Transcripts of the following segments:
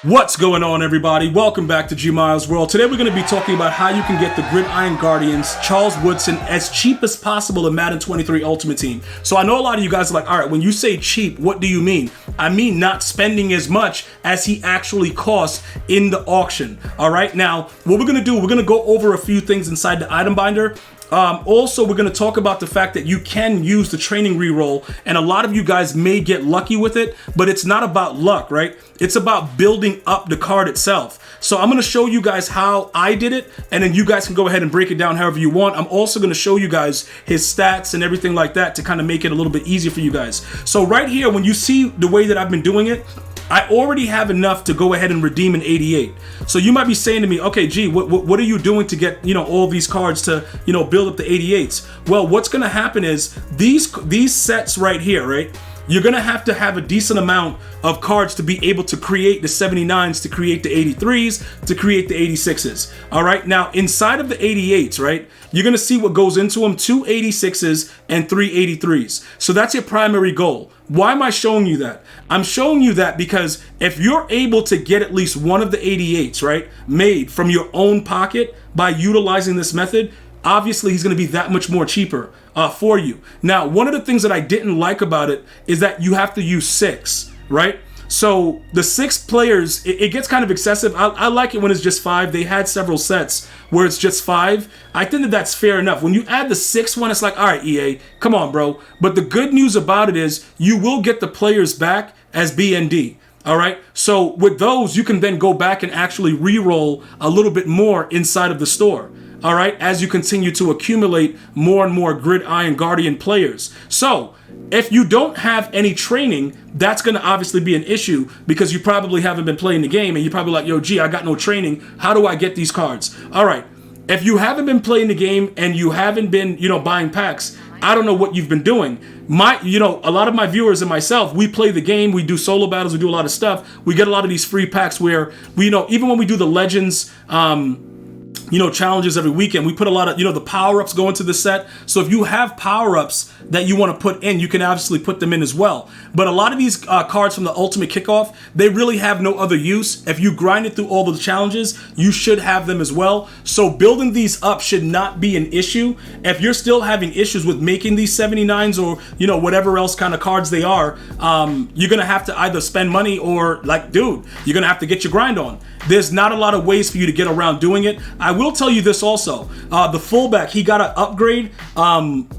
What's going on, everybody? Welcome back to GmiasWorld. Today we're going to be talking about how you can get the Gridiron Guardians, Charles Woodson, as cheap as possible in Madden 23 Ultimate Team. So I know a lot of you guys are like, all right, when you say cheap, what do you mean? I mean not spending as much as he actually costs in the auction. All right, now what we're going to do, we're going to go over a few things inside the item binder. Also, we're going to talk about the fact that you can use the training reroll, and a lot of you guys may get lucky with it, but it's not about luck, right? It's about building up the card itself. So I'm going to show you guys how I did it, and then you guys can go ahead and break it down however you want. I'm also going to show you guys his stats and everything like that to kind of make it a little bit easier for you guys. So right here, when you see the way that I've been doing it, I already have enough to go ahead and redeem an 88. So you might be saying to me, okay, G, what are you doing to get, all these cards to, build up the 88s? Well, what's going to happen is these sets right here, right? You're going to have a decent amount of cards to be able to create the 79s, to create the 83s, to create the 86s. All right. Now, inside of the 88s, right, you're going to see what goes into them: 2 86s and 3 83s. So that's your primary goal. Why am I showing you that? I'm showing you that because if you're able to get at least one of the 88s, right, made from your own pocket by utilizing this method, obviously he's going to be that much more cheaper for you. Now, one of the things that I didn't like about it is that you have to use 6, right? So the 6 players, it gets kind of excessive. I like it when it's just 5. They had several sets where it's just 5. I think that that's fair enough. When you add the 6th one, it's like, all right, EA, come on, bro. But the good news about it is you will get the players back as BND. All right. So with those, you can then go back and actually re-roll a little bit more inside of the store. All right, as you continue to accumulate more and more Gridiron Guardian players. So if you don't have any training, that's going to obviously be an issue because you probably haven't been playing the game and you're probably like, yo, G, I got no training. How do I get these cards? All right. If you haven't been playing the game and you haven't been, buying packs, I don't know what you've been doing. A lot of my viewers and myself, we play the game, we do solo battles, we do a lot of stuff. We get a lot of these free packs where we, even when we do the Legends, challenges every weekend, we put a lot of, the power-ups go into the set. So if you have power-ups that you want to put in, you can obviously put them in as well. But a lot of these cards from the Ultimate Kickoff, they really have no other use. If you grind it through all the challenges, you should have them as well. So building these up should not be an issue. If you're still having issues with making these 79s or, whatever else kind of cards they are, you're going to have to either spend money or, like, dude, you're going to have to get your grind on. There's not a lot of ways for you to get around doing it. I will tell you this also. The fullback, he got an upgrade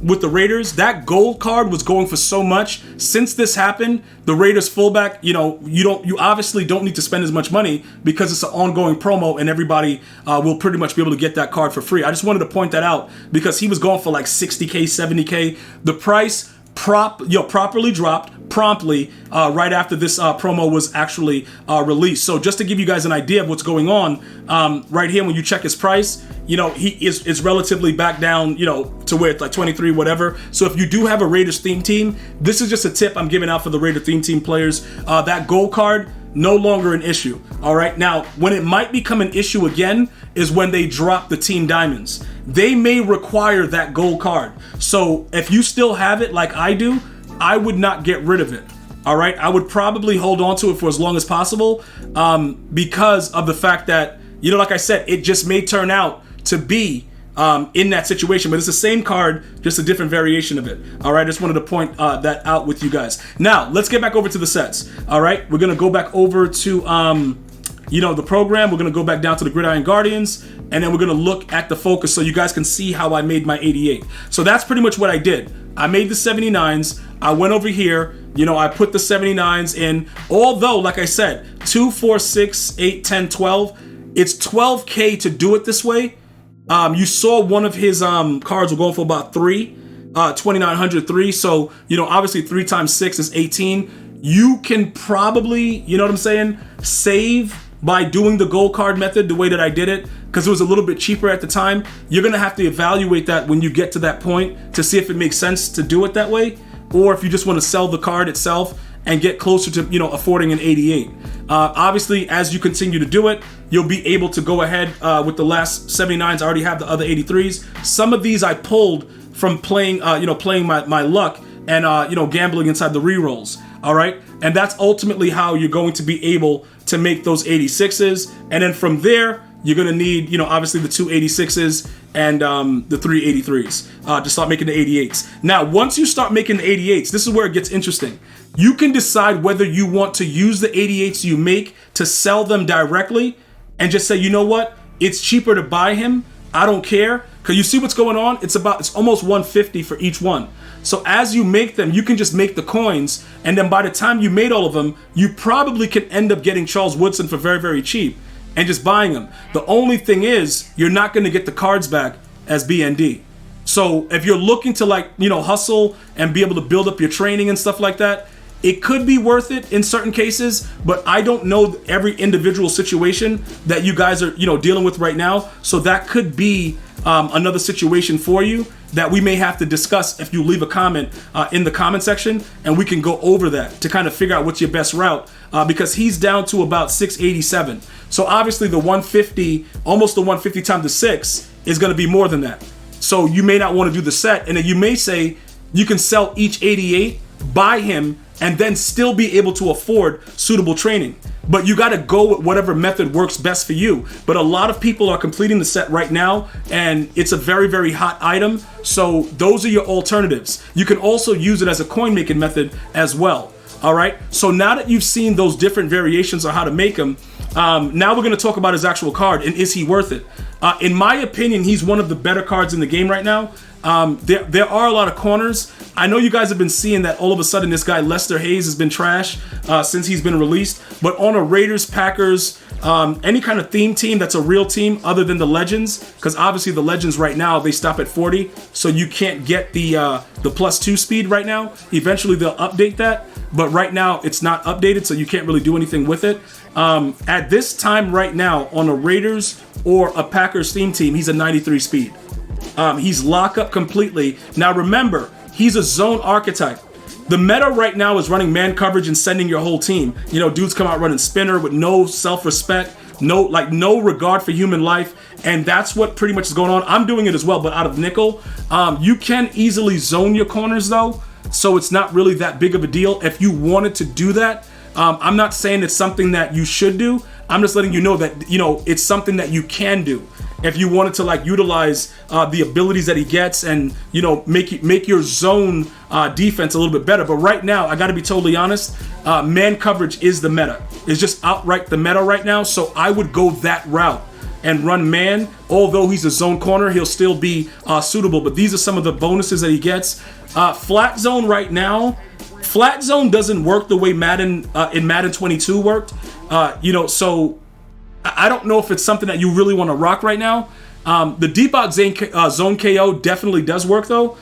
with the Raiders. That gold card was going for so much. Since this happened, the Raiders fullback, you obviously don't need to spend as much money because it's an ongoing promo and everybody will pretty much be able to get that card for free. I just wanted to point that out because he was going for like 60K, 70K. The price properly dropped promptly right after this promo was actually released. So just to give you guys an idea of what's going on, right here when you check his price, he is relatively back down, to where it's like 23 whatever. So if you do have a Raiders theme team, this is just a tip I'm giving out for the Raider theme team players. That gold card, no longer an issue. All right. Now, when it might become an issue again is when they drop the team diamonds. They may require that gold card. So if you still have it like I do, I would not get rid of it. All right. I would probably hold on to it for as long as possible because of the fact that, like I said, it just may turn out to be in that situation, but it's the same card, just a different variation of it. All right, I just wanted to point that out with you guys. Now, let's get back over to the sets. All right, we're going to go back over to, the program. We're going to go back down to the Gridiron Guardians, and then we're going to look at the focus so you guys can see how I made my 88. So that's pretty much what I did. I made the 79s. I went over here. I put the 79s in. Although, like I said, 2, 4, 6, 8, 10, 12. It's 12K to do it this way. You saw one of his cards were going for about 2,903. So, obviously 3 times 6 is 18. You can probably, save by doing the gold card method the way that I did it because it was a little bit cheaper at the time. You're going to have to evaluate that when you get to that point to see if it makes sense to do it that way, or if you just want to sell the card itself and get closer to, affording an 88. Obviously, as you continue to do it, you'll be able to go ahead with the last 79s. I already have the other 83s. Some of these I pulled from playing, playing my luck and, gambling inside the rerolls. All right. And that's ultimately how you're going to be able to make those 86s. And then from there, you're going to need, you know, obviously the 2 86s and the 3 83s to start making the 88s. Now, once you start making the 88s, this is where it gets interesting. You can decide whether you want to use the 88s you make to sell them directly and just say, you know what, it's cheaper to buy him. I don't care. Because you see what's going on? It's almost 150 for each one. So as you make them, you can just make the coins, and then by the time you made all of them, you probably can end up getting Charles Woodson for very, very cheap and just buying them. The only thing is, you're not going to get the cards back as BND. So if you're looking to, like, you know, hustle and be able to build up your training and stuff like that, it could be worth it in certain cases, but I don't know every individual situation that you guys are, you know, dealing with right now. So that could be another situation for you that we may have to discuss if you leave a comment in the comment section, and we can go over that to kind of figure out what's your best route, because he's down to about 687. So obviously the 150, almost the 150 times the 6 is going to be more than that. So you may not want to do the set, and then you may say you can sell each 88, buy him, and then still be able to afford suitable training. But you got to go with whatever method works best for you. But a lot of people are completing the set right now, and it's a very, very hot item. So those are your alternatives. You can also use it as a coin making method as well. All right. So now that you've seen those different variations on how to make them, now we're going to talk about his actual card and is he worth it? In my opinion, he's one of the better cards in the game right now. There are a lot of corners. I know you guys have been seeing that all of a sudden this guy Lester Hayes has been trash since he's been released. But on a Raiders, Packers, any kind of theme team that's a real team other than the Legends, because obviously the Legends right now, they stop at 40, so you can't get the +2 speed right now. Eventually they'll update that, but right now it's not updated, so you can't really do anything with it. At this time right now, on a Raiders or a Packers theme team, he's a 93 speed. He's lock up completely. Now remember, he's a zone archetype. The meta right now is running man coverage and sending your whole team. You know, dudes come out running spinner with no self-respect, no regard for human life, and that's what pretty much is going on. I'm doing it as well, but out of nickel. You can easily zone your corners though, so it's not really that big of a deal. If you wanted to do that, I'm not saying it's something that you should do. I'm just letting you know that, you know, it's something that you can do if you wanted to, like, utilize the abilities that he gets and, you know, make your zone defense a little bit better. But right now, I got to be totally honest, man coverage is the meta. It's just outright the meta right now. So I would go that route and run man. Although he's a zone corner, he'll still be suitable. But these are some of the bonuses that he gets. Flat zone right now. Flat zone doesn't work the way Madden in Madden 22 worked. You know, so I don't know if it's something that you really want to rock right now. The deep out zone KO definitely does work though.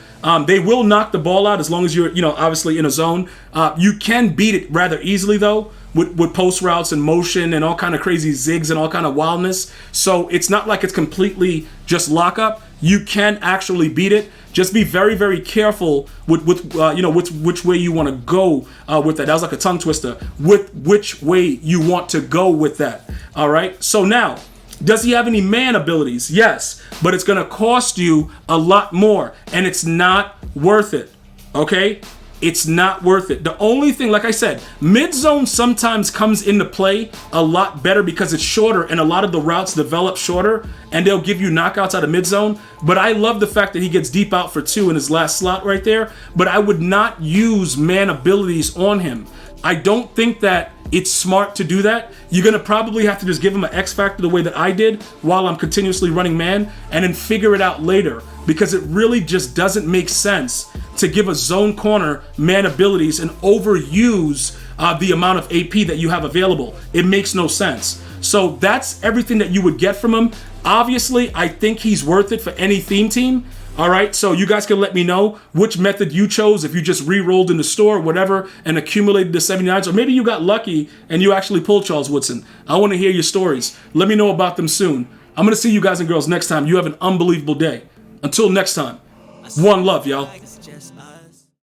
They will knock the ball out as long as you're, you know, obviously in a zone. You can beat it rather easily though, with post routes and motion and all kind of crazy zigs and all kind of wildness. So it's not like it's completely just lock up. You can actually beat it. Just be very, very careful with you know, which way you want to go with that. That was like a tongue twister. With which way you want to go with that. All right. So now, does he have any man abilities? Yes, but it's going to cost you a lot more, and it's not worth it. Okay. It's not worth it. The only thing, like I said, mid-zone sometimes comes into play a lot better because it's shorter and a lot of the routes develop shorter and they'll give you knockouts out of mid-zone. But I love the fact that he gets deep out for 2 in his last slot right there. But I would not use man abilities on him. I don't think that it's smart to do that. You're going to probably have to just give him an X factor the way that I did while I'm continuously running man and then figure it out later, because it really just doesn't make sense to give a zone corner man abilities and overuse the amount of AP that you have available. It makes no sense. So that's everything that you would get from him. Obviously, I think he's worth it for any theme team. All right, so you guys can let me know which method you chose, if you just re-rolled in the store or whatever and accumulated the 79s, or maybe you got lucky and you actually pulled Charles Woodson. I want to hear your stories. Let me know about them soon. I'm going to see you guys and girls next time. You have an unbelievable day. Until next time, one love, y'all.